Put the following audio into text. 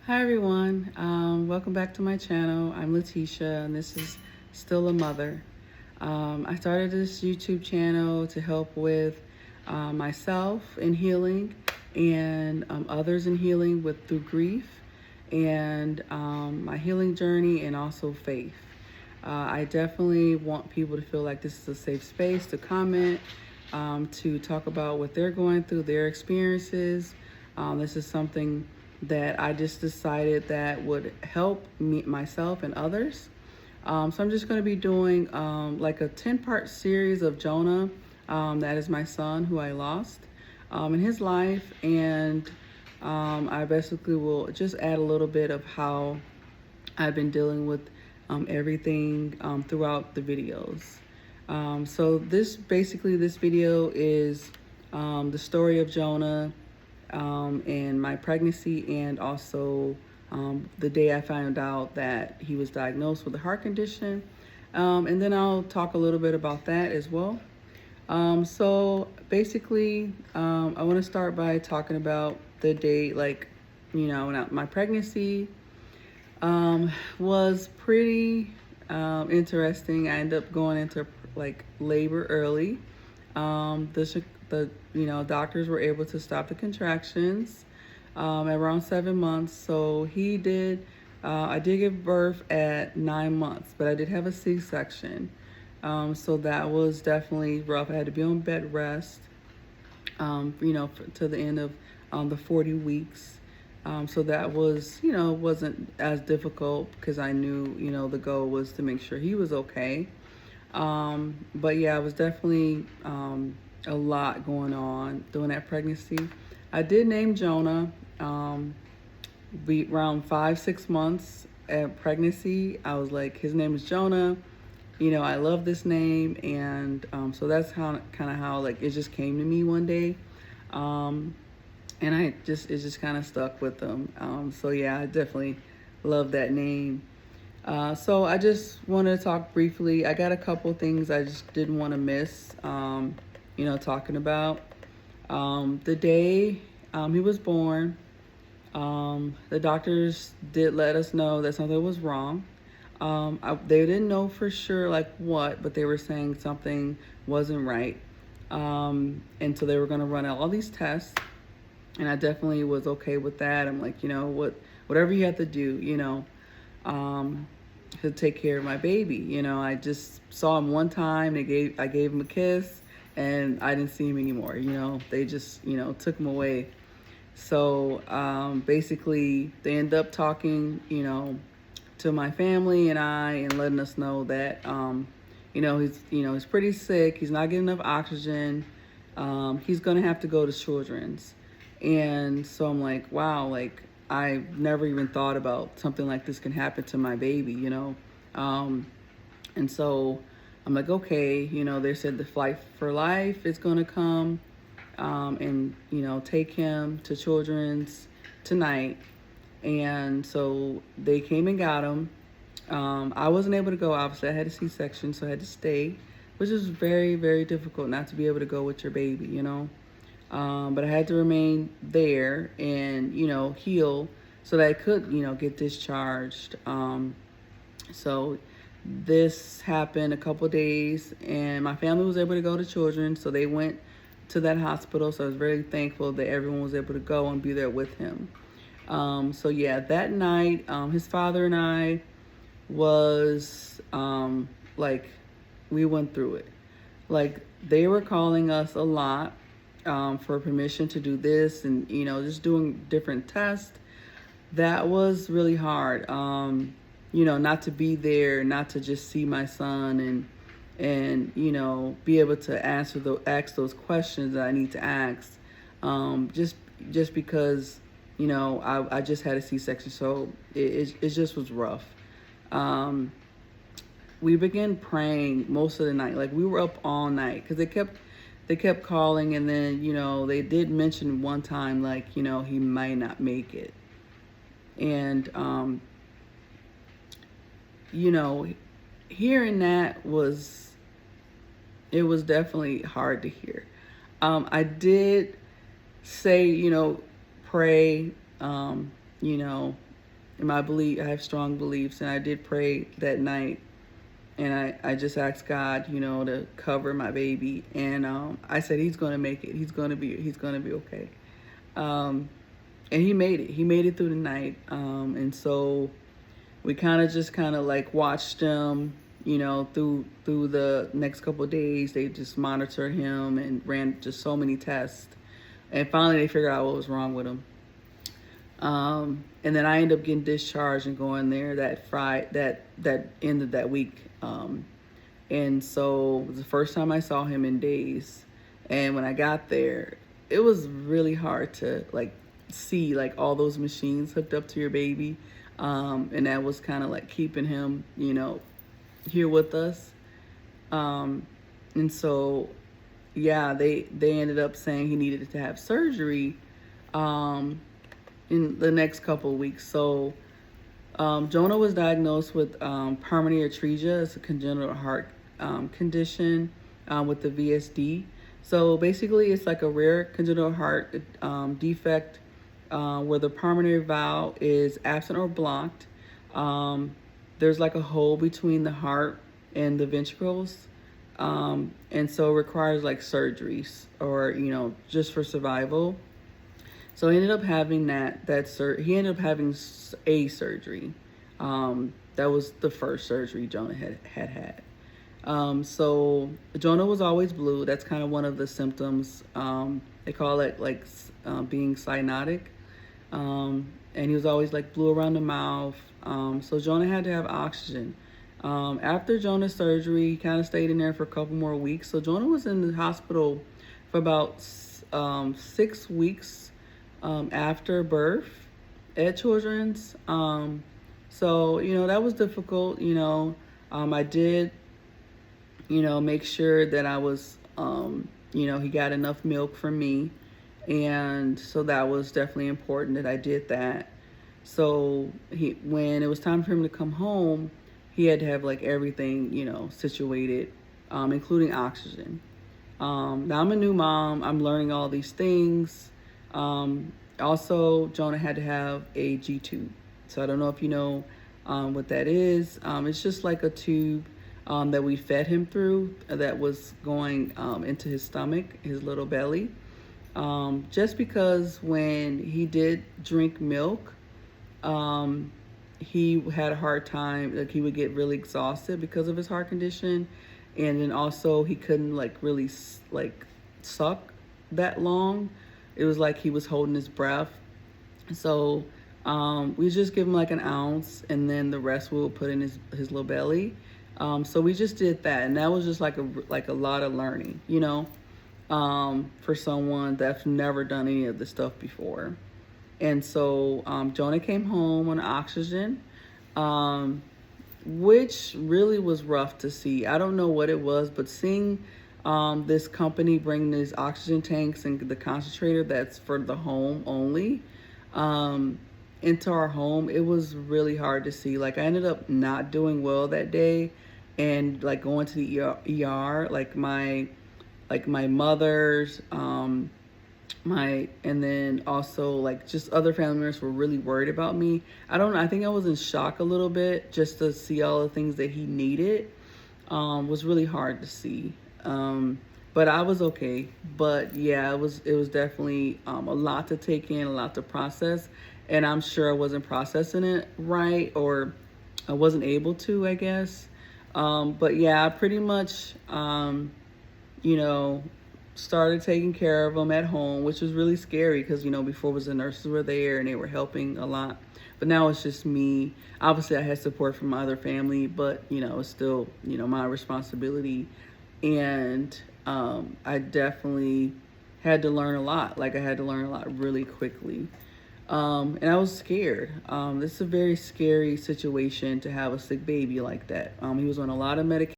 Hi everyone, welcome back to my channel. I'm Letitia and this is Still a Mother. I started this YouTube channel to help with myself in healing and others in healing through grief and my healing journey and also faith. I definitely want people to feel like this is a safe space to comment, to talk about what they're going through, their experiences. This is something that I just decided that would help me, myself, and others. So I'm just going to be doing like a 10-part series of Jonah. That is my son who I lost in his life. And I basically will just add a little bit of how I've been dealing with everything throughout the videos. So this video is the story of Jonah and my pregnancy, and also the day I found out that he was diagnosed with a heart condition. And then I'll talk a little bit about that as well. So basically, I want to start by talking about the day, my pregnancy was pretty interesting. I ended up going into labor early. The doctors were able to stop the contractions around 7 months. So he did. I did give birth at 9 months, but I did have a C-section. So that was definitely rough. I had to be on bed rest, to the end of the 40 weeks. So that was, wasn't as difficult because I knew, the goal was to make sure he was okay. But yeah, it was definitely a lot going on during that pregnancy. I did name Jonah. Around 5-6 months at pregnancy, I was like, his name is Jonah. I love this name, and so that's how it just came to me one day. And it just kind of stuck with them. So yeah, I definitely love that name. So I just wanted to talk briefly. I got a couple things I just didn't want to miss, talking about. The day he was born, the doctors did let us know that something was wrong. They didn't know for sure what, but they were saying something wasn't right. And so they were going to run all these tests. And I definitely was okay with that. I'm like, whatever you have to do, to take care of my baby. I just saw him one time. I gave him a kiss, and I didn't see him anymore. They just, took him away. So basically, they end up talking, to my family and I, and letting us know that, he's pretty sick. He's not getting enough oxygen. He's gonna have to go to Children's. And so I'm like, wow, I never even thought about something like this can happen to my baby, And so I'm like, okay, they said the Flight for Life is going to come and, take him to Children's tonight. And so they came and got him. I wasn't able to go, obviously. I had a C-section, so I had to stay, which is very, very difficult not to be able to go with your baby, But I had to remain there and, heal so that I could, get discharged. So this happened a couple days, and my family was able to go to Children's, so they went to that hospital. So I was very thankful that everyone was able to go and be there with him. So yeah, that night, his father and I was we went through it. They were calling us a lot for permission to do this, and just doing different tests. That was really hard. Not to be there, not to just see my son and be able to ask those questions that I need to ask. Just because I just had a C-section, so it just was rough. We began praying most of the night. We were up all night because they kept calling, and then they did mention one time he might not make it. And hearing that was definitely hard to hear. I did say, pray, in my belief, I have strong beliefs, and I did pray that night, and I just asked God, to cover my baby, and I said he's gonna make it. He's gonna be okay. Um, and he made it. He made it through the night, and so we kind of like watched him, through the next couple of days. They just monitored him and ran just so many tests, and finally they figured out what was wrong with him. And then I ended up getting discharged and going there that Friday, that ended that week. And so it was the first time I saw him in days. And when I got there, it was really hard to like see like all those machines hooked up to your baby. And that was kind of like keeping him, here with us. And so, yeah, they ended up saying he needed to have surgery. In the next couple of weeks. So Jonah was diagnosed with pulmonary atresia. It's a congenital heart condition with the VSD. So basically, it's like a rare congenital heart defect where the pulmonary valve is absent or blocked. There's like a hole between the heart and the ventricles. And so it requires like surgeries or, just for survival. So he ended up having he ended up having a surgery. That was the first surgery Jonah had. So Jonah was always blue. That's kind of one of the symptoms. They call it like being cyanotic. And he was always like blue around the mouth. So Jonah had to have oxygen. After Jonah's surgery, he kind of stayed in there for a couple more weeks. So Jonah was in the hospital for about 6 weeks after birth at Children's. So, that was difficult. I did, make sure that I was, he got enough milk for me. And so that was definitely important that I did that. So when it was time for him to come home, he had to have like everything, situated, including oxygen. Now I'm a new mom. I'm learning all these things. Also, Jonah had to have a G tube. So I don't know if you know what that is. It's just like a tube that we fed him through that was going into his stomach, his little belly. Just because when he did drink milk, he had a hard time, like he would get really exhausted because of his heart condition. And then also he couldn't like really like suck that long. It was like he was holding his breath. So we just give him like an ounce, and then the rest we'll put in his little belly. So we just did that, and that was just like a lot of learning, for someone that's never done any of this stuff before. And so Jonah came home on oxygen, which really was rough to see. I don't know what it was, but seeing this company bring these oxygen tanks and the concentrator that's for the home only into our home, it was really hard to see. Like I ended up not doing well that day, and like going to the ER, like my mother's, and then also like just other family members were really worried about me. I think I was in shock a little bit just to see all the things that he needed. Was really hard to see. But I was okay. But yeah, it was definitely a lot to take in, a lot to process, and I'm sure I wasn't processing it right, or I wasn't able to, I guess. But yeah, I pretty much started taking care of him at home, which was really scary because, before was the nurses were there and they were helping a lot. But now it's just me. Obviously, I had support from my other family, but, it's still, my responsibility. And I definitely had to learn a lot. Like, I had to learn a lot really quickly. And I was scared. This is a very scary situation to have a sick baby like that. He was on a lot of medication.